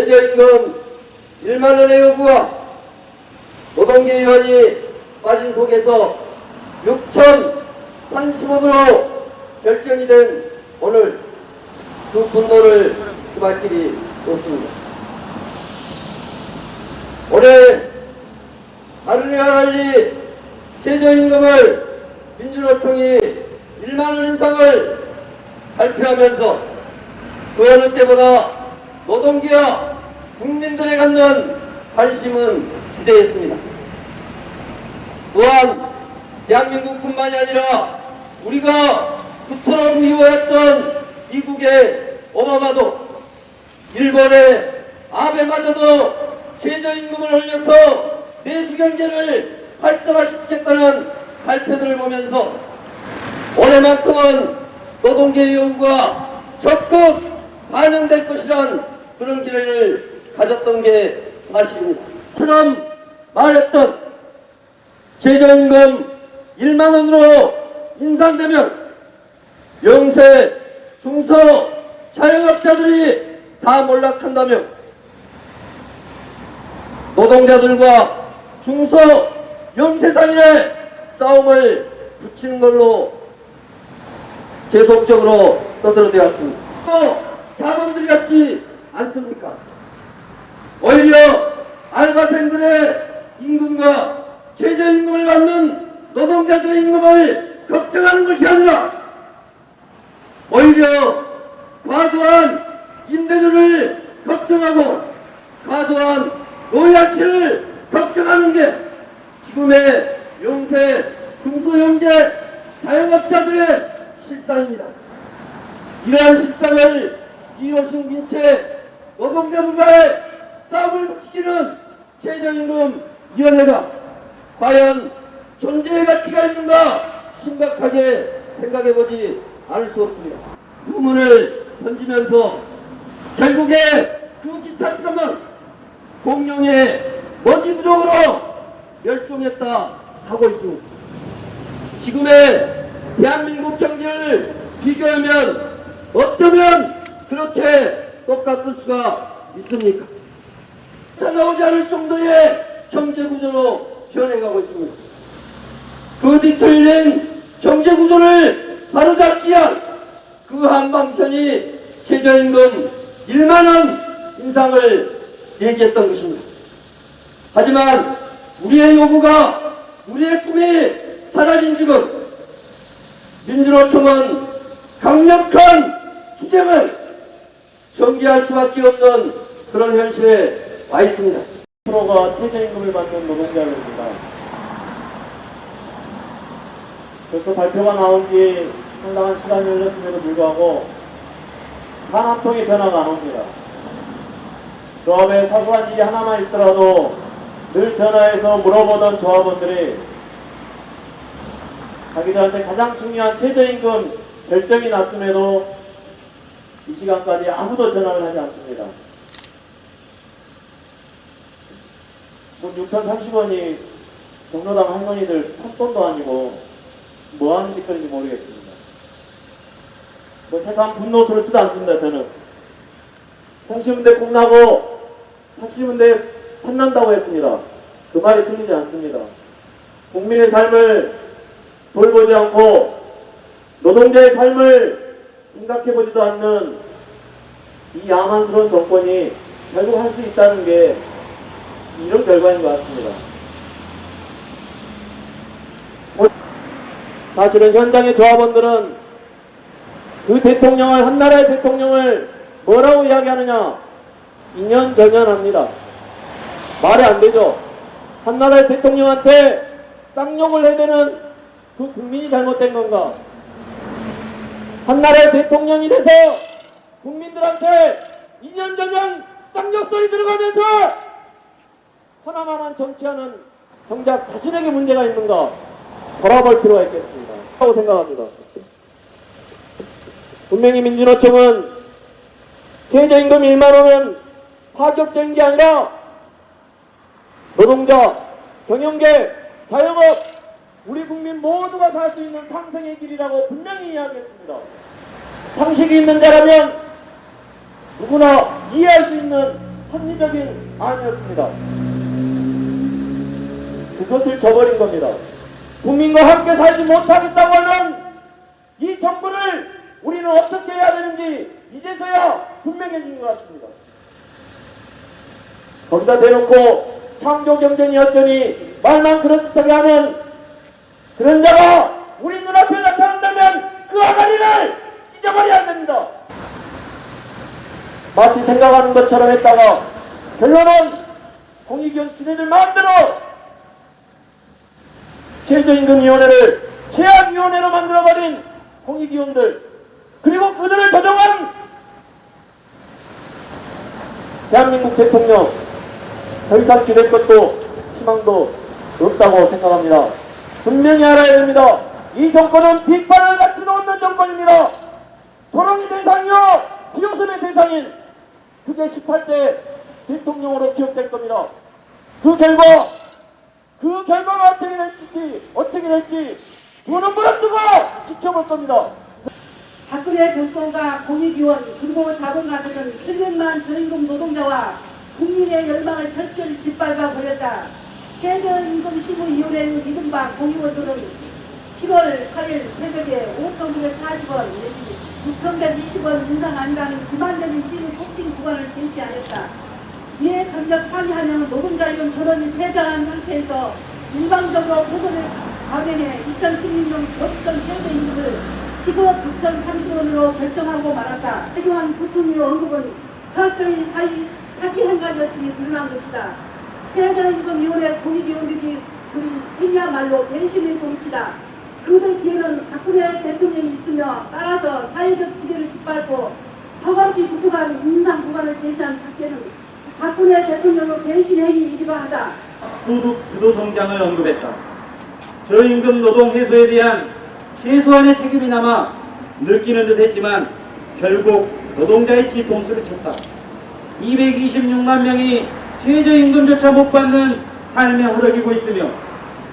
최저임금 1만 원의 요구가 노동계의원이 빠진 속에서 6,030원으로 결정이 된 오늘 그 분노를 금할 길이 없습니다. 올해 다른이와 달리 최저임금을 민주노총이 1만 원 인상을 발표하면서 그 어느 때보다 노동계와 국민들에 갖는 관심은 지대했습니다. 또한 대한민국뿐만이 아니라 우리가 그토록 미워했던 미국의 오바마도 일본의 아베마저도 최저임금을 올려서 내수경제를 활성화시키겠다는 발표들을 보면서 올해만큼은 노동계의 요구가 적극 반영될 것이란 그런 기대를 가졌던 게 사실입니다. 처럼 말했던 최저임금 1만 원으로 인상되면 영세, 중소, 자영업자들이 다 몰락한다며 노동자들과 중소, 영세상인의 싸움을 붙이는 걸로 계속적으로 떠들어대었습니다. 또 자본들이 같지 않습니까? 오히려 알바생들의 임금과 최저임금을 받는 노동자들의 임금을 걱정하는 것이 아니라 오히려 과도한 임대료를 걱정하고 과도한 노약체를 걱정하는 게 지금의 영세, 중소형제, 자영업자들의 실상입니다. 이러한 실상을 뒤로 숨긴 채 노동자들과의 싸움을 붙이기는 최저임금위원회가 과연 존재의 가치가 있는가 심각하게 생각해보지 않을 수 없습니다. 의문을 던지면서 결국에 그 기차식은 공룡의 먼지 부족으로 멸종했다 하고 있습니다. 지금의 대한민국 경제를 비교하면 어쩌면 그렇게 똑같을 수가 있습니까? 찾아오지 않을 정도의 경제구조로 변해가고 있습니다. 그 뒤틀린 경제구조를 바로잡기 위한 그 한방편이 최저임금 1만 원 인상을 얘기했던 것입니다. 하지만 우리의 요구가, 우리의 꿈이 사라진 지금 민주노총은 강력한 투쟁을 전개할 수밖에 없는 그런 현실에 와 있습니다. 프로가 최저임금을 받는 노동자들입니다. 벌써 발표가 나온 지 상당한 시간이 흘렀음에도 불구하고 단 한 통의 변화가 안 옵니다. 조합에 사소한 일이 하나만 있더라도 늘 전화해서 물어보던 조합원들이 자기들한테 가장 중요한 최저임금 결정이 났음에도 이 시간까지 아무도 전화를 하지 않습니다. 6,030원이 경로당 할머니들 푼돈도 아니고 뭐 하는 짓거리인지 모르겠습니다. 뭐 세상 분노 스럽지도 않습니다. 저는 통신문대 콩나고 파시문대 탐난다고 했습니다. 그 말이 틀리지 않습니다. 국민의 삶을 돌보지 않고 노동자의 삶을 생각해보지도 않는 이 야만스러운 정권이 결국 할 수 있다는 게 이런 결과인 것 같습니다. 사실은 현장의 조합원들은 그 대통령을, 한나라의 대통령을 뭐라고 이야기하느냐? 인연전연합니다. 말이 안 되죠. 한나라의 대통령한테 쌍욕을 해대는 그 국민이 잘못된 건가? 한나라의 대통령이 돼서 국민들한테 인연전연 쌍욕 소리 들어가면서 하나만한 정치하는 정작 자신에게 문제가 있는가 돌아볼 필요가 있겠습니다. 라고 생각합니다. 분명히 민주노총은 최저임금 1만 원은 파격적인 게 아니라 노동자, 경영계, 자영업, 우리 국민 모두가 살 수 있는 상생의 길이라고 분명히 이야기했습니다. 상식이 있는 자라면 누구나 이해할 수 있는 합리적인 안이었습니다. 그것을 저버린 겁니다. 국민과 함께 살지 못하겠다고 하는 이 정부를 우리는 어떻게 해야 되는지 이제서야 분명해진 것 같습니다. 거기다 대놓고 창조 경쟁이 어쩌니 말만 그럴듯하게 하는 그런 자가 우리 눈앞에 나타난다면 그 아가리를 찢어버려야 됩니다. 마치 생각하는 것처럼 했다가 결론은 공익위원 지네들 마음대로 최저임금위원회를 최악위원회로 만들어버린 공익위원들, 그리고 그들을 조정한 대한민국 대통령, 더 이상 기댈 것도 희망도 없다고 생각합니다. 분명히 알아야 됩니다. 이 정권은 비판을 가치도 없는 정권입니다. 조롱의 대상이요 비웃음의 대상인 그게 18대 대통령으로 기억될 겁니다. 그 결과가 어떻게 될지 눈은 부릅뜨고 지켜볼 겁니다. 박근혜 정권과 공익위원 그리고 자본가들은 700만 저임금 노동자와 국민의 열망을 철저히 짓밟아 버렸다. 최저임금심의위원회 이른바 공익원들은 7월 8일 새벽에 5,940원 내지 6,120원 인상안이라는 기만적인 시민 폭진 구간을 제시하였다. 이에 강력 항의하는 노동자이건 전원이 퇴장한 상태에서 일방적으로 보건을 감행해 2016년 법정 최저임금을 15억 6,030원으로 결정하고 말았다. 최경환 부총리 언급은 철저히 사기 행각이었으니 드러난 것이다. 최저임금위원회 공익위원들이 그이야말로 배신의 정치다. 그들 뒤에는 박근혜 대통령이 있으며 따라서 사회적 기대를 짓밟고 턱없이 부족한 인상 구간을 제시한 작태는 박근혜 대통령의 배신 행위이기도 하다. 소득 주도 성장을 언급했다. 저임금 노동 해소에 대한 최소한의 책임이 남아 느끼는 듯 했지만 결국 노동자의 뒤통수를 쳤다. 226만 명이 최저임금조차 못 받는 삶에 허덕이고 있으며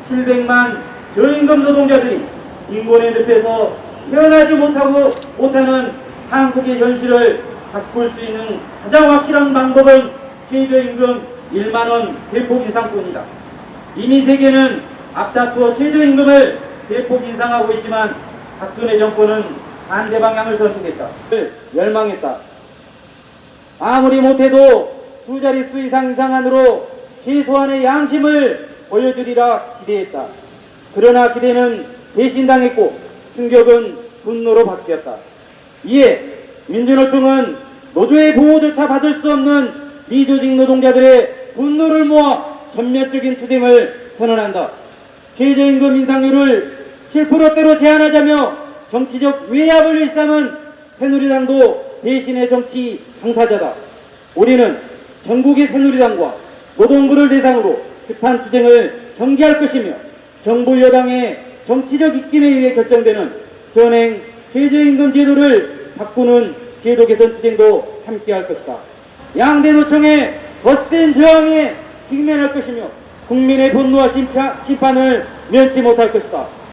700만 저임금 노동자들이 인권의 늪에서 헤어나지 못하는 한국의 현실을 바꿀 수 있는 가장 확실한 방법은 최저임금 1만원 대폭 인상뿐이다. 이미 세계는 앞다투어 최저임금을 대폭 인상하고 있지만 박근혜 정권은 반대 방향을 선택했다. 열망했다. 아무리 못해도 두 자릿수 이상 인상안으로 최소한의 양심을 보여주리라 기대했다. 그러나 기대는 배신당했고 충격은 분노로 바뀌었다. 이에 민주노총은 노조의 보호조차 받을 수 없는 미조직 노동자들의 분노를 모아 전면적인 투쟁을 선언한다. 최저임금 인상률을 7%대로 제한하자며 정치적 외압을 일삼은 새누리당도 배신의 정치 당사자다. 우리는 전국의 새누리당과 노동부를 대상으로 규탄 투쟁을 전개할 것이며 정부 여당의 정치적 입김에 의해 결정되는 현행 최저임금 제도를 바꾸는 제도 개선 투쟁도 함께할 것이다. 양대 노총의 거센 저항에 직면할 것이며 국민의 분노와 심판을 면치 못할 것이다.